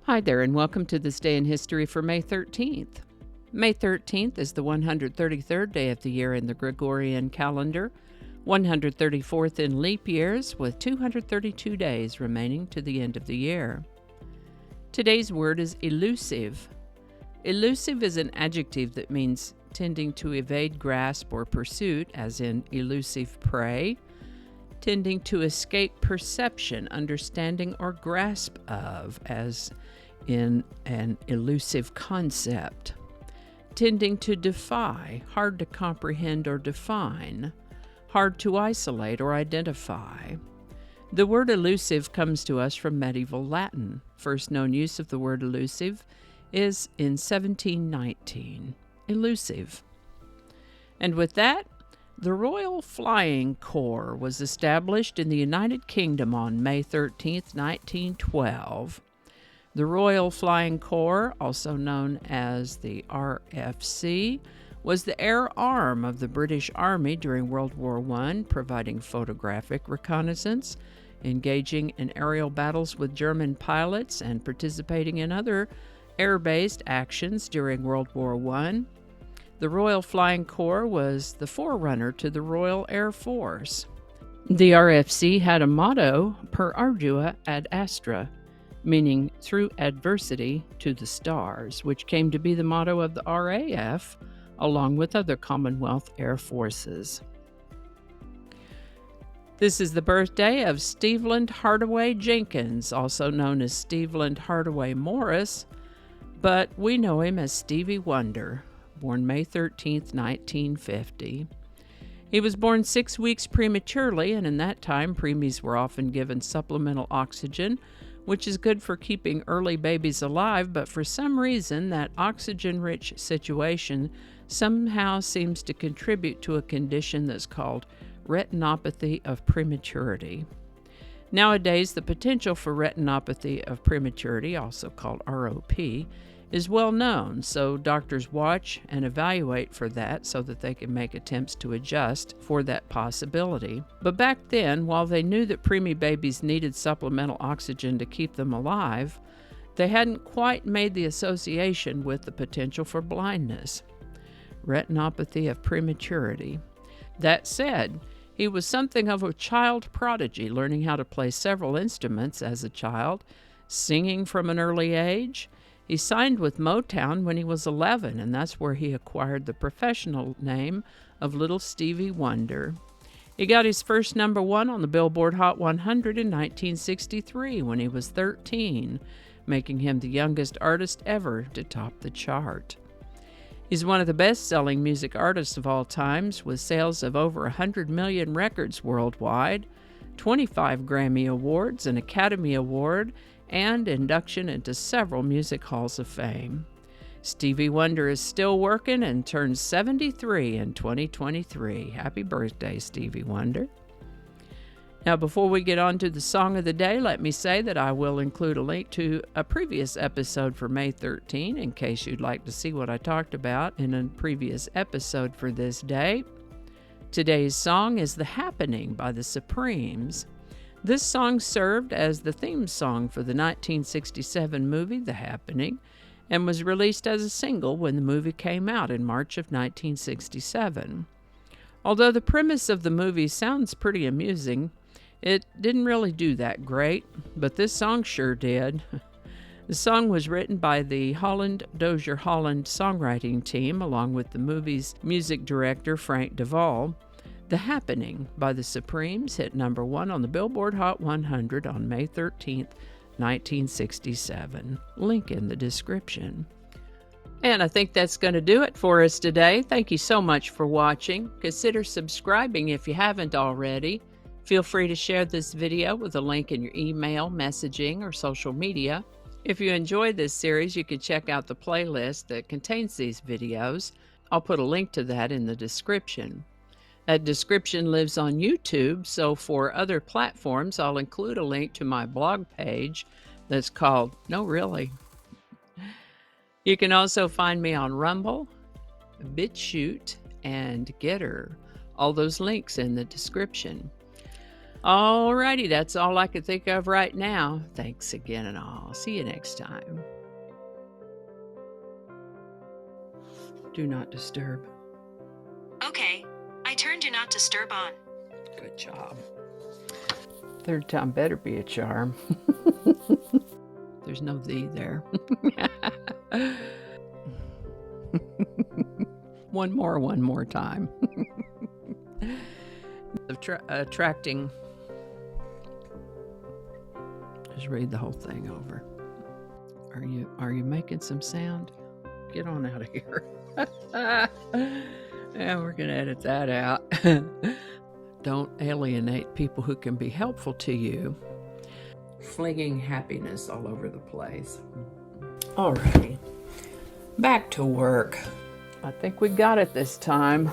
Hi there, and welcome to this day in history for May 13th. May 13th is the 133rd day of the year in the Gregorian calendar, 134th in leap years, with 232 days remaining to the end of the year. Today's word is elusive. Elusive is an adjective that means tending to evade grasp or pursuit, as in elusive prey, tending to escape perception, understanding, or grasp of, as in an elusive concept, tending to defy, hard to comprehend or define, hard to isolate or identify. The word elusive comes to us from medieval Latin. First known use of the word elusive is in 1719. Elusive. And with that, the Royal Flying Corps was established in the United Kingdom on May 13, 1912. The Royal Flying Corps, also known as the RFC, was the air arm of the British Army during World War I, providing photographic reconnaissance, engaging in aerial battles with German pilots, and participating in other air-based actions during World War I. The Royal Flying Corps was the forerunner to the Royal Air Force. The RFC had a motto, Per Ardua ad Astra, meaning through adversity to the stars, which came to be the motto of the RAF, along with other Commonwealth Air Forces. This is the birthday of Steveland Hardaway Jenkins, also known as Steveland Hardaway Morris, but we know him as Stevie Wonder, born May 13, 1950. He was born 6 weeks prematurely, and in that time, preemies were often given supplemental oxygen, which is good for keeping early babies alive, but for some reason, that oxygen-rich situation somehow seems to contribute to a condition that's called retinopathy of prematurity. Nowadays, the potential for retinopathy of prematurity, also called ROP, is well known, so doctors watch and evaluate for that so that they can make attempts to adjust for that possibility. But back then, while they knew that preemie babies needed supplemental oxygen to keep them alive, they hadn't quite made the association with the potential for blindness. Retinopathy of prematurity. That said, he was something of a child prodigy, learning how to play several instruments as a child, singing from an early age. He signed with Motown when he was 11, and that's where he acquired the professional name of Little Stevie Wonder. He got his first number one on the Billboard Hot 100 in 1963 when he was 13, making him the youngest artist ever to top the chart. He's one of the best-selling music artists of all times, with sales of over 100 million records worldwide, 25 Grammy Awards, an Academy Award, and induction into several music halls of fame. Stevie Wonder is still working and turns 73 in 2023. Happy birthday, Stevie Wonder. Now, before we get on to the song of the day, let me say that I will include a link to a previous episode for May 13 in case you'd like to see what I talked about in a previous episode for this day. Today's song is The Happening by the Supremes. This song served as the theme song for the 1967 movie The Happening and was released as a single when the movie came out in March of 1967. Although the premise of the movie sounds pretty amusing, it didn't really do that great, but this song sure did. The song was written by the Holland Dozier Holland songwriting team along with the movie's music director Frank Duvall. The Happening by the Supremes hit number one on the Billboard Hot 100 on May 13, 1967. Link in the description. And I think that's going to do it for us today. Thank you so much for watching. Consider subscribing if you haven't already. Feel free to share this video with a link in your email, messaging, or social media. If you enjoyed this series, you can check out the playlist that contains these videos. I'll put a link to that in the description. That description lives on YouTube, so for other platforms, I'll include a link to my blog page that's called No Really. You can also find me on Rumble, BitChute, and Getter. All those links in the description. Alrighty, that's all I can think of right now. Thanks again, and I'll see you next time. Do not disturb. Okay, I turned Do Not Disturb on. Good job. Third time better be a charm. There's no "the" there. One more time. Attracting. Just read the whole thing over. Are you making some sound? Get on out of here. Yeah, we're gonna edit that out. Don't alienate people who can be helpful to you. Flinging happiness all over the place. Alrighty, back to work. I think we got it this time.